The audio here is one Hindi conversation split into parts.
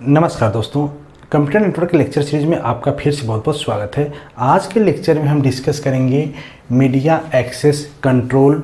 नमस्कार दोस्तों, कंप्यूटर नेटवर्क के लेक्चर सीरीज में आपका फिर से बहुत बहुत स्वागत है। आज के लेक्चर में हम डिस्कस करेंगे मीडिया एक्सेस कंट्रोल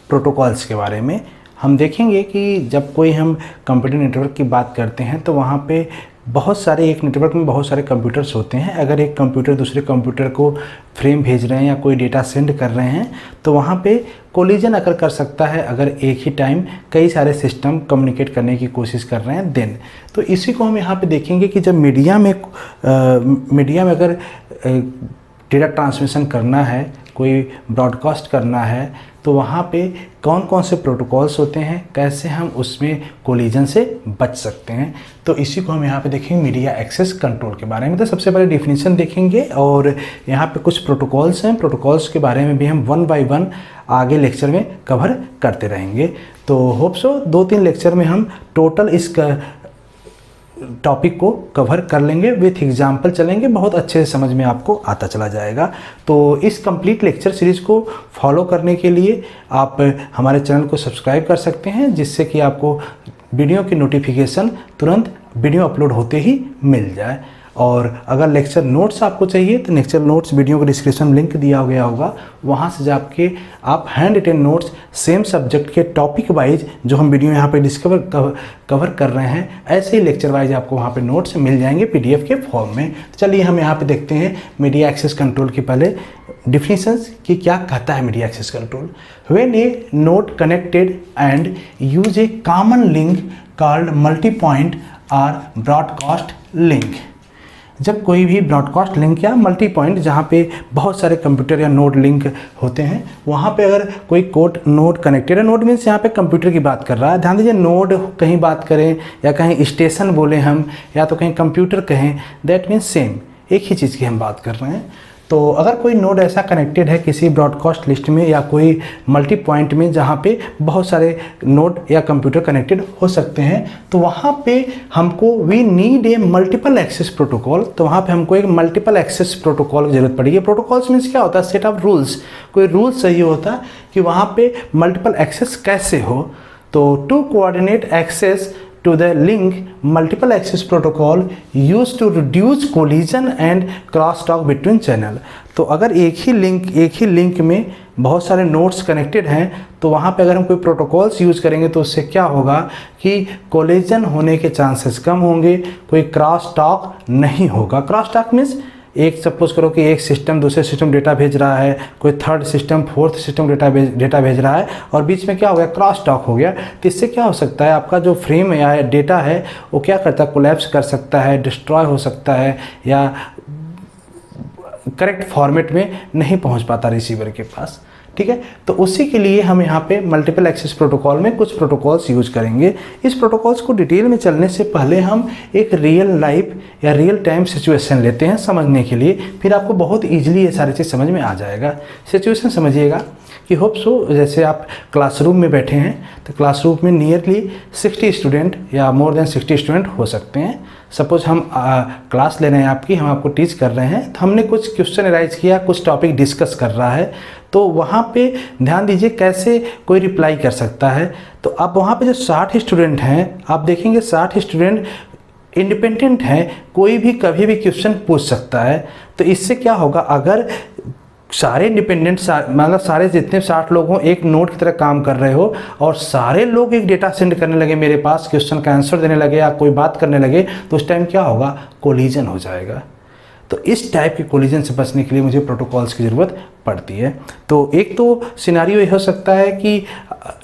प्रोटोकॉल्स के बारे में। हम देखेंगे कि जब कोई हम कंप्यूटर नेटवर्क की बात करते हैं तो वहाँ पे बहुत सारे, एक नेटवर्क में बहुत सारे कंप्यूटर्स होते हैं। अगर एक कंप्यूटर दूसरे कंप्यूटर को फ्रेम भेज रहे हैं या कोई डेटा सेंड कर रहे हैं तो वहाँ पे कोलिजन अगर कर सकता है, अगर एक ही टाइम कई सारे सिस्टम कम्युनिकेट करने की कोशिश कर रहे हैं देन। तो इसी को हम यहाँ पे देखेंगे कि जब मीडिया में अगर डेटा ट्रांसमिशन करना है, कोई ब्रॉडकास्ट करना है, तो वहाँ पे कौन कौन से प्रोटोकॉल्स होते हैं, कैसे हम उसमें कोलिजन से बच सकते हैं। तो इसी को हम यहाँ पे देखेंगे मीडिया एक्सेस कंट्रोल के बारे में। तो सबसे पहले डेफिनेशन देखेंगे और यहाँ पे कुछ प्रोटोकॉल्स हैं। प्रोटोकॉल्स के बारे में भी हम वन बाय वन आगे लेक्चर में कवर करते रहेंगे। तो होप सो 2-3 लेक्चर में हम टोटल इस टॉपिक को कवर कर लेंगे, विथ एग्जाम्पल चलेंगे, बहुत अच्छे से समझ में आपको आता चला जाएगा। तो इस कंप्लीट लेक्चर सीरीज़ को फॉलो करने के लिए आप हमारे चैनल को सब्सक्राइब कर सकते हैं, जिससे कि आपको वीडियो की नोटिफिकेशन तुरंत वीडियो अपलोड होते ही मिल जाए। और अगर लेक्चर नोट्स आपको चाहिए तो लेक्चर नोट्स वीडियो को डिस्क्रिप्शन में लिंक दिया गया होगा, वहाँ से जाके आप hand retain notes same subject के टॉपिक वाइज जो हम वीडियो यहाँ पे कवर कर रहे हैं, ऐसे ही लेक्चर वाइज आपको वहाँ पे नोट्स मिल जाएंगे पीडीएफ के फॉर्म में। तो चलिए हम यहाँ पे देखते हैं मीडिया एक्सेस कंट्रोल के पहले डिफिनीशंस कि क्या कहता है media access control. When a node connected and use a common link called multi point or broadcast link. जब कोई भी ब्रॉडकास्ट लिंक या मल्टी पॉइंट, जहाँ पे बहुत सारे कंप्यूटर या नोड लिंक होते हैं, वहाँ पे अगर कोई नोड कनेक्टेड है, नोड मीन्स यहाँ पे कंप्यूटर की बात कर रहा है। ध्यान दीजिए, नोड कहीं बात करें या कहीं स्टेशन बोले हम या तो कहीं कंप्यूटर कहें, दैट मीन्स सेम, एक ही चीज़ की हम बात कर रहे हैं। तो अगर कोई नोड ऐसा कनेक्टेड है किसी ब्रॉडकास्ट लिस्ट में या कोई मल्टी पॉइंट में जहाँ पे बहुत सारे नोड या कंप्यूटर कनेक्टेड हो सकते हैं, तो वहाँ पे हमको we need a multiple access protocol. तो वहाँ पे हमको एक मल्टीपल एक्सेस प्रोटोकॉल की जरूरत पड़ेगी। प्रोटोकॉल्स मीन्स क्या होता है? Set of rules. कोई रूल्स चाहिए होता है कि वहाँ पे मल्टीपल एक्सेस कैसे हो। तो to coordinate access to the link, multiple access protocol used to reduce collision and crosstalk between channel। तो अगर एक ही लिंक में बहुत सारे नोड्स कनेक्टेड हैं तो वहाँ पे अगर हम कोई प्रोटोकॉल्स यूज़ करेंगे तो उससे क्या होगा कि कोलिजन होने के चांसेस कम होंगे, कोई क्रॉस टॉक नहीं होगा। क्रॉस टॉक मीन्स एक सपोज करो कि एक सिस्टम दूसरे सिस्टम डेटा भेज रहा है, कोई third system fourth system data भेज रहा है और बीच में क्या हो गया? क्रॉस टॉक हो गया। तो इससे क्या हो सकता है? आपका जो फ्रेम या डेटा है वो क्या करता है? कोलैप्स कर सकता है, डिस्ट्रॉय हो सकता है, या करेक्ट फॉर्मेट में नहीं पहुंच पाता रिसीवर के पास। ठीक है, तो उसी के लिए हम यहाँ पे मल्टीपल एक्सेस प्रोटोकॉल में कुछ प्रोटोकॉल्स यूज करेंगे। इस प्रोटोकॉल्स को डिटेल में चलने से पहले हम एक रियल लाइफ या रियल टाइम सिचुएशन लेते हैं समझने के लिए, फिर आपको बहुत ईजिली ये सारी चीज़ समझ में आ जाएगा। सिचुएशन समझिएगा कि होप सो जैसे आप क्लासरूम में बैठे हैं तो क्लासरूम में नियरली 60 स्टूडेंट या मोर देन 60 स्टूडेंट हो सकते हैं। सपोज हम क्लास ले रहे हैं आपकी, हम आपको टीच कर रहे हैं, तो हमने कुछ क्वेश्चन एराइज किया, कुछ टॉपिक डिस्कस कर रहा है, तो वहाँ पे ध्यान दीजिए कैसे कोई रिप्लाई कर सकता है। तो अब वहाँ पे जो 60 स्टूडेंट हैं, आप देखेंगे 60 स्टूडेंट इंडिपेंडेंट हैं, कोई भी कभी भी क्वेश्चन पूछ सकता है। तो इससे क्या होगा? अगर सारे इंडिपेंडेंट मतलब सारे जितने 60 लोग हों एक नोड की तरह काम कर रहे हो और सारे लोग एक डेटा सेंड करने लगे मेरे पास, क्वेश्चन का आंसर देने लगे या कोई बात करने लगे, तो उस टाइम क्या होगा? कोलिजन हो जाएगा। तो इस टाइप के कोलिजन से बचने के लिए मुझे प्रोटोकॉल्स की ज़रूरत पड़ती है। तो एक तो सिनारियो ये हो सकता है कि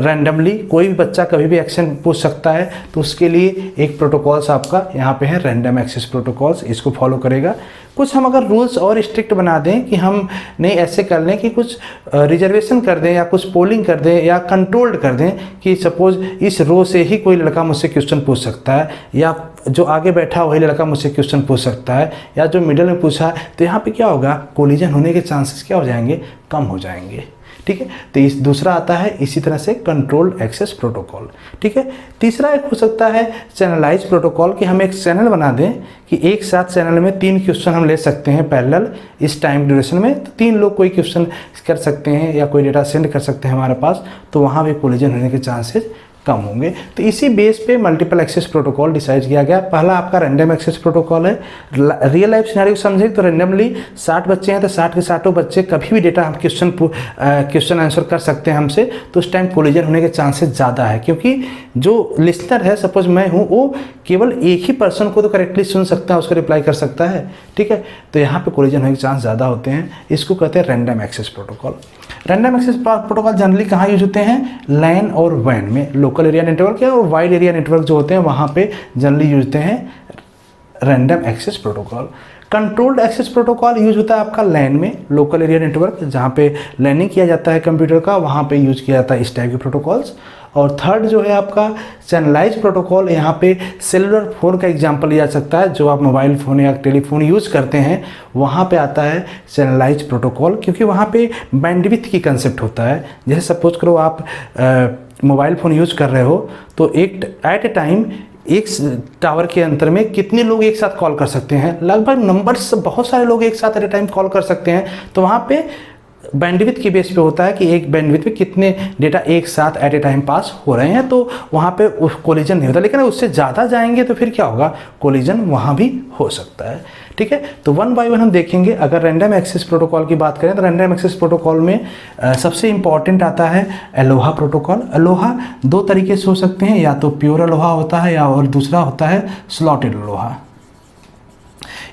रैंडमली कोई भी बच्चा कभी भी एक्शन पूछ सकता है, तो उसके लिए एक प्रोटोकॉल्स आपका यहाँ पे है, रैंडम एक्सेस प्रोटोकॉल्स, इसको फॉलो करेगा। कुछ हम अगर रूल्स और स्ट्रिक्ट बना दें कि हम नहीं ऐसे कर लें कि कुछ रिजर्वेशन कर दें या कुछ पोलिंग कर दें या कंट्रोल्ड कर दें कि सपोज इस रो से ही कोई लड़का मुझसे क्वेश्चन पूछ सकता है, या जो आगे बैठा वही लड़का मुझसे क्वेश्चन पूछ सकता है, या जो मिडिल में पूछा है, तो यहाँ पे क्या होगा? कोलिजन होने के चांसेस क्या हो जाएंगे? कम हो जाएंगे। ठीक है, तो इस दूसरा आता है इसी तरह से कंट्रोल्ड एक्सेस प्रोटोकॉल। ठीक है, तीसरा एक हो सकता है चैनलाइज प्रोटोकॉल, कि हम एक चैनल बना दें कि एक साथ चैनल में 3 क्वेश्चन हम ले सकते हैं पैरेलल इस टाइम ड्यूरेशन में। तो 3 लोग कोई क्वेश्चन कर सकते हैं या कोई डेटा सेंड कर सकते हैं हमारे पास, तो वहाँ भी कोलिजन होने के चांसेस कम होंगे। तो इसी बेस पे मल्टीपल एक्सेस प्रोटोकॉल डिसाइड किया गया। पहला आपका रैंडम एक्सेस प्रोटोकॉल है। रियल लाइफ सिनेरियो समझे तो रैंडमली 60 बच्चे हैं तो 60 के 60 बच्चे कभी भी डेटा हम क्वेश्चन आंसर कर सकते हैं हमसे, तो उस टाइम कोलिजन होने के चांसेस ज़्यादा है, क्योंकि जो लिस्नर है, सपोज मैं हूँ, वो केवल एक ही पर्सन को तो करेक्टली सुन सकता है, उसको रिप्लाई कर सकता है, ठीक है। तो यहाँ पे कोलिजन होने के चांस ज़्यादा होते हैं। इसको कहते हैं random access protocol. Random access protocol generally कहाँ यूज होते हैं? लैन और वैन में, लोकल एरिया नेटवर्क या और वाइड एरिया नेटवर्क जो होते हैं वहाँ पे जनरली यूज होते हैं random access protocol. Controlled access protocol use होता है आपका लैन में, लोकल एरिया नेटवर्क जहाँ पे लैनिंग किया जाता है कंप्यूटर का, वहाँ पे यूज किया जाता है इस टाइप के प्रोटोकॉल्स। और थर्ड जो है आपका चैनलाइज प्रोटोकॉल, यहाँ पे सेलुलर फ़ोन का एग्जांपल लिया जा सकता है, जो आप मोबाइल फ़ोन या टेलीफोन यूज़ करते हैं वहाँ पे आता है चैनलाइज प्रोटोकॉल, क्योंकि वहाँ पे बैंडविड्थ की कंसेप्ट होता है। जैसे सपोज करो आप मोबाइल फ़ोन यूज़ कर रहे हो तो एक एट ए टाइम एक टावर के अंतर में कितने लोग एक साथ कॉल कर सकते हैं? लगभग नंबर्स, बहुत सारे लोग एक साथ एट ए टाइम कॉल कर सकते हैं। तो वहाँ पे बैंडविड्थ के बेस पे होता है कि एक बैंडविड्थ पे कितने डेटा एक साथ एट ए टाइम पास हो रहे हैं, तो वहाँ पे कोलिजन नहीं होता। लेकिन उससे ज़्यादा जाएंगे तो फिर क्या होगा? कोलिजन वहाँ भी हो सकता है, ठीक है। तो वन बाय वन हम देखेंगे। अगर रैंडम एक्सेस प्रोटोकॉल की बात करें तो रैंडम एक्सेस प्रोटोकॉल में सबसे इंपॉर्टेंट आता है अलोहा प्रोटोकॉल। अलोहा दो तरीके से हो सकते हैं, या तो प्योर अलोहा होता है या और दूसरा होता है स्लॉटेड अलोहा।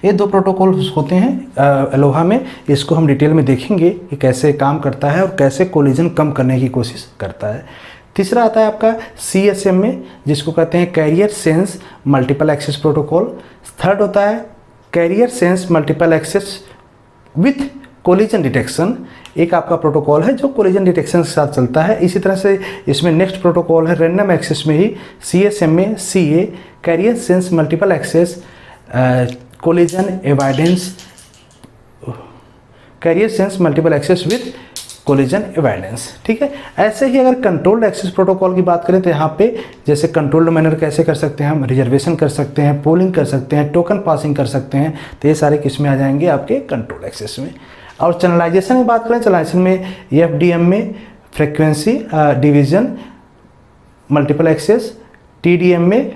ये दो प्रोटोकॉल होते हैं अलोहा में। इसको हम डिटेल में देखेंगे कि कैसे काम करता है और कैसे कोलिजन कम करने की कोशिश करता है। तीसरा आता है आपका CSM में, जिसको कहते हैं carrier sense multiple access protocol. Third होता है carrier sense multiple access with collision detection. एक आपका प्रोटोकॉल है जो कोलिजन डिटेक्शन के साथ चलता है। इसी तरह से इसमें नेक्स्ट प्रोटोकॉल है रैंडम एक्सेस में ही CSM में CA carrier sense multiple access collision avoidance, carrier sense multiple access with collision avoidance, ठीक है। ऐसे ही अगर कंट्रोल्ड एक्सेस प्रोटोकॉल की बात करें तो यहाँ पे जैसे कंट्रोल्ड मैनर कैसे कर सकते हैं हम, रिजर्वेशन कर सकते हैं, पोलिंग कर सकते हैं, टोकन पासिंग कर सकते हैं, तो ये सारे किस्में आ जाएंगे आपके कंट्रोल्ड एक्सेस में। और चैनलाइजेशन की बात करें, चैनलाइजेशन में FDM में frequency division multiple access, TDM में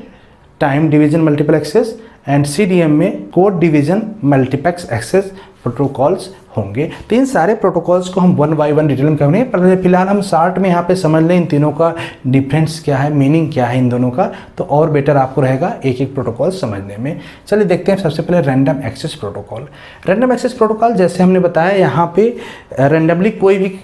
time division multiple access and CDM में code division multiplex access protocols होंगे। तो इन सारे प्रोटोकॉल्स को हम वन बाय वन डिटेल में करेंगे। पर फिलहाल हम शार्ट में यहाँ पे समझ लें इन तीनों का डिफरेंस क्या है, मीनिंग क्या है इन दोनों का, तो और बेटर आपको रहेगा एक एक प्रोटोकॉल समझने में। चलिए देखते हैं सबसे पहले random access protocol. Random access protocol जैसे हमने बताया यहाँ पे रैंडमली कोई भी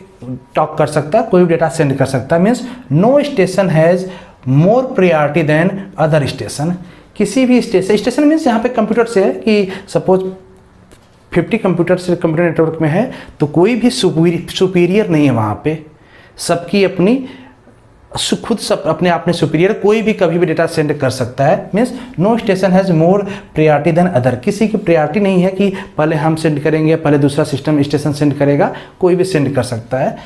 टॉक कर सकता है, कोई भी डेटा सेंड कर सकता है। Means no station has more priority than other station. किसी भी स्टेशन मीन्स यहाँ पे कंप्यूटर से है कि सपोज 50 कंप्यूटर से कंप्यूटर नेटवर्क में है तो कोई भी सुपीरियर नहीं है वहाँ पे, सबकी अपनी खुद सब अपने आप में सुपीरियर, कोई भी कभी भी डेटा सेंड कर सकता है। Means no station has more priority than other. किसी की प्रायोरिटी नहीं है कि पहले हम सेंड करेंगे, पहले दूसरा सिस्टम स्टेशन सेंड करेगा, कोई भी सेंड कर सकता है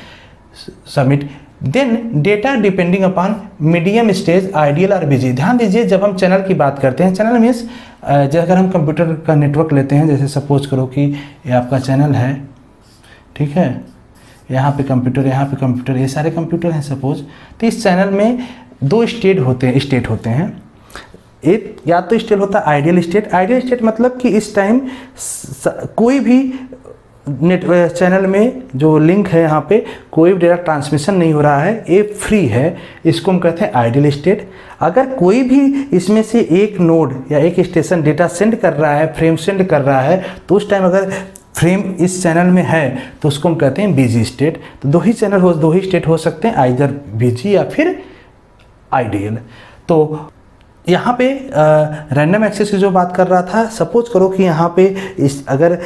submit. Then data depending upon medium stage ideal और बिजी। ध्यान दीजिए जब हम चैनल की बात करते हैं, चैनल मीन्स जैसे अगर हम कंप्यूटर का नेटवर्क लेते हैं, जैसे सपोज करो कि ये आपका चैनल है, ठीक है, यहाँ पे कंप्यूटर, यहाँ पे कंप्यूटर, ये सारे कंप्यूटर हैं सपोज। तो इस चैनल में दो स्टेट होते हैं। एक या तो स्टेट होता है आइडियल स्टेट। आइडियल स्टेट मतलब कि इस टाइम कोई भी नेट चैनल में जो लिंक है यहाँ पे कोई भी डेटा ट्रांसमिशन नहीं हो रहा है, ये फ्री है, इसको हम कहते हैं आइडियल स्टेट। अगर कोई भी इसमें से एक नोड या एक स्टेशन डेटा सेंड कर रहा है, फ्रेम सेंड कर रहा है, तो उस टाइम अगर फ्रेम इस चैनल में है तो उसको हम कहते हैं बिजी स्टेट। तो दो ही स्टेट हो सकते हैं, आइदर बिजी या फिर आइडियल। तो यहाँ पे रैंडम एक्सेस की जो बात कर रहा था, सपोज करो कि यहाँ पे अगर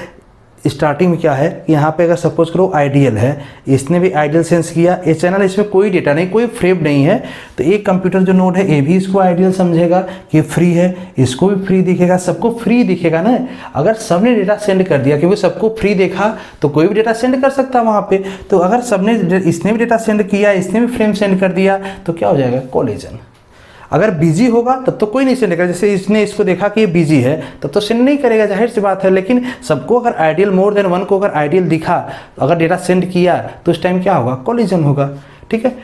स्टार्टिंग में क्या है, यहाँ पे अगर सपोज करो आइडियल है, इसने भी आइडियल सेंस किया, ये चैनल इसमें कोई डेटा नहीं, कोई फ्रेम नहीं है, तो एक कंप्यूटर जो नोड है ये भी इसको आइडियल समझेगा कि फ्री है, इसको भी फ्री दिखेगा, सबको फ्री दिखेगा ना। अगर सबने डेटा सेंड कर दिया, क्योंकि सबको फ्री देखा तो कोई भी डेटा सेंड कर सकता है वहाँ पे, तो अगर सबने इसने भी डेटा सेंड किया, इसने भी फ्रेम सेंड कर दिया, तो क्या हो जाएगा? कोलिजन। अगर बिजी होगा तब तो कोई नहीं सेंड करेगा, जैसे इसने इसको देखा कि ये बिजी है तब तो सेंड नहीं करेगा, जाहिर सी बात है। लेकिन सबको अगर आइडियल मोर देन वन को अगर आइडियल दिखा, अगर डेटा सेंड किया, तो उस टाइम क्या होगा? कोलिजन होगा, ठीक है।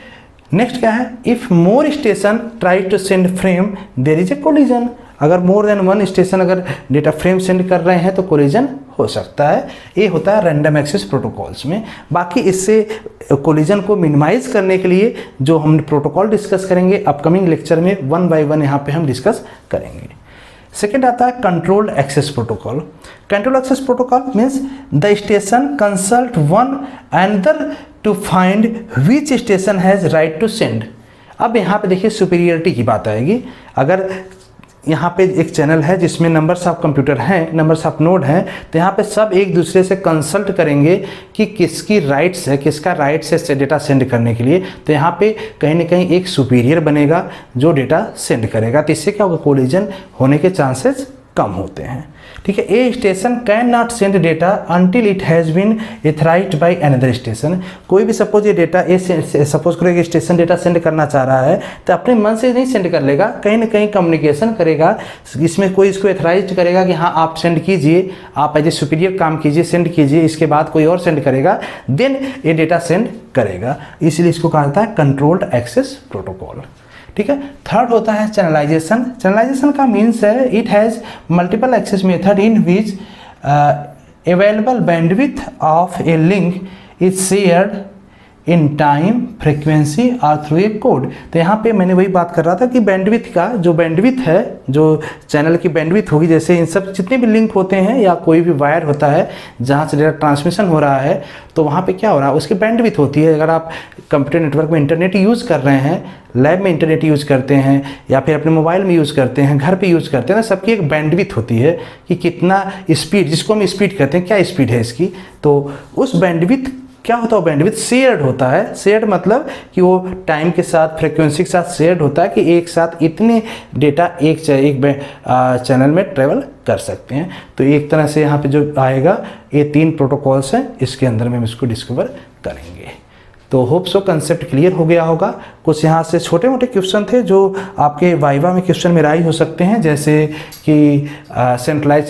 नेक्स्ट क्या है, if more station try to send frame there is a collision. अगर मोर देन वन स्टेशन अगर डेटा फ्रेम सेंड कर रहे हैं तो कोलिजन हो सकता है। ये होता है रैंडम एक्सेस प्रोटोकॉल्स में। बाकी इससे कोलिजन को मिनिमाइज करने के लिए जो हम प्रोटोकॉल डिस्कस करेंगे अपकमिंग लेक्चर में, वन बाय वन यहाँ पे हम डिस्कस करेंगे। सेकेंड आता है controlled access protocol. Control access protocol means the station consult one another to find which station has right to send. अब यहाँ पे देखिए सुपीरियरिटी की बात आएगी। अगर यहाँ पे एक चैनल है जिसमें नंबर्स ऑफ कंप्यूटर हैं, नंबर्स ऑफ नोड हैं, तो यहाँ पे सब एक दूसरे से कंसल्ट करेंगे कि किसकी राइट्स है, किसका राइट्स है डेटा सेंड करने के लिए। तो यहाँ पे कहीं ना कहीं एक सुपीरियर बनेगा जो डेटा सेंड करेगा। तो इससे क्या होगा, कोलिजन होने के चांसेस कम होते हैं। ठीक है, a station can not send data until it has been authorised by another station. कोई भी सपोज ये डेटा सपोज करो कि स्टेशन डेटा सेंड करना चाह रहा है तो अपने मन से नहीं सेंड कर लेगा, कहीं ना कहीं कम्युनिकेशन करेगा, इसमें कोई इसको एथराइज करेगा कि हाँ आप सेंड कीजिए, आप एज ए सुपीरियर काम कीजिए, सेंड कीजिए, इसके बाद कोई और सेंड करेगा, देन ये डेटा सेंड करेगा। इसलिए इसको कहा जाता है कंट्रोल्ड एक्सेस प्रोटोकॉल। ठीक है, थर्ड होता है चैनलाइजेशन। चैनलाइजेशन का मीन्स है it has multiple access method in which available bandwidth of a link is shared in time, frequency और थ्रू ए कोड। तो यहाँ पे मैंने वही बात कर रहा था कि बैंडविड्थ का जो बैंडविड्थ है, जो चैनल की बैंडविड्थ होगी, जैसे इन सब जितने भी लिंक होते हैं या कोई भी वायर होता है जहाँ से डेटा ट्रांसमिशन हो रहा है, तो वहाँ पे क्या हो रहा है, उसकी बैंडविड्थ होती है। अगर आप कंप्यूटर नेटवर्क में इंटरनेट यूज़ कर रहे हैं, लैब में इंटरनेट यूज़ करते हैं या फिर अपने मोबाइल में यूज़ करते हैं, घर पे यूज़ करते हैं ना, सबकी एक बैंडविड्थ होती है कि कितना स्पीड, जिसको हम स्पीड कहते हैं, क्या स्पीड है इसकी। तो उस बैंडविड्थ क्या होता है, बैंडविड्थ शेयर्ड होता है। शेयर्ड मतलब कि वो टाइम के साथ, फ्रीक्वेंसी के साथ शेयर्ड होता है कि एक साथ इतने डेटा एक चैनल में ट्रेवल कर सकते हैं। तो एक तरह से यहाँ पे जो आएगा, ये 3 प्रोटोकॉल्स हैं, इसके अंदर में हम इसको डिस्कवर करेंगे। तो होप सो कंसेप्ट क्लियर हो गया होगा। कुछ यहाँ से छोटे मोटे क्वेश्चन थे जो आपके वाइवा में क्वेश्चन में राइज हो सकते हैं, जैसे कि सेंट्रलाइज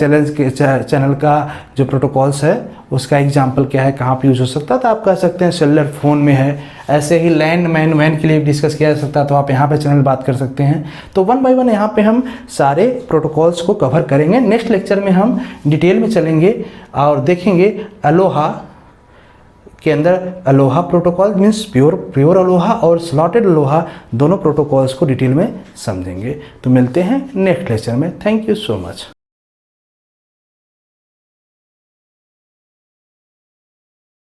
चैनल का जो प्रोटोकॉल्स है उसका एग्जांपल क्या है, कहाँ पे यूज़ हो सकता है। तो आप कह सकते हैं सेलुलर फ़ोन में है। ऐसे ही लैंड मैन वैन के लिए डिस्कस किया जा सकता है, तो आप यहाँ पे चैनल बात कर सकते हैं। तो वन बाय वन यहाँ पे हम सारे प्रोटोकॉल्स को कवर करेंगे। नेक्स्ट लेक्चर में हम डिटेल में चलेंगे और देखेंगे अलोहा के अंदर Aloha protocol means pure Aloha और स्लॉटेड अलोहा, दोनों प्रोटोकॉल्स को डिटेल में समझेंगे। तो मिलते हैं नेक्स्ट लेक्चर में। Thank you so much.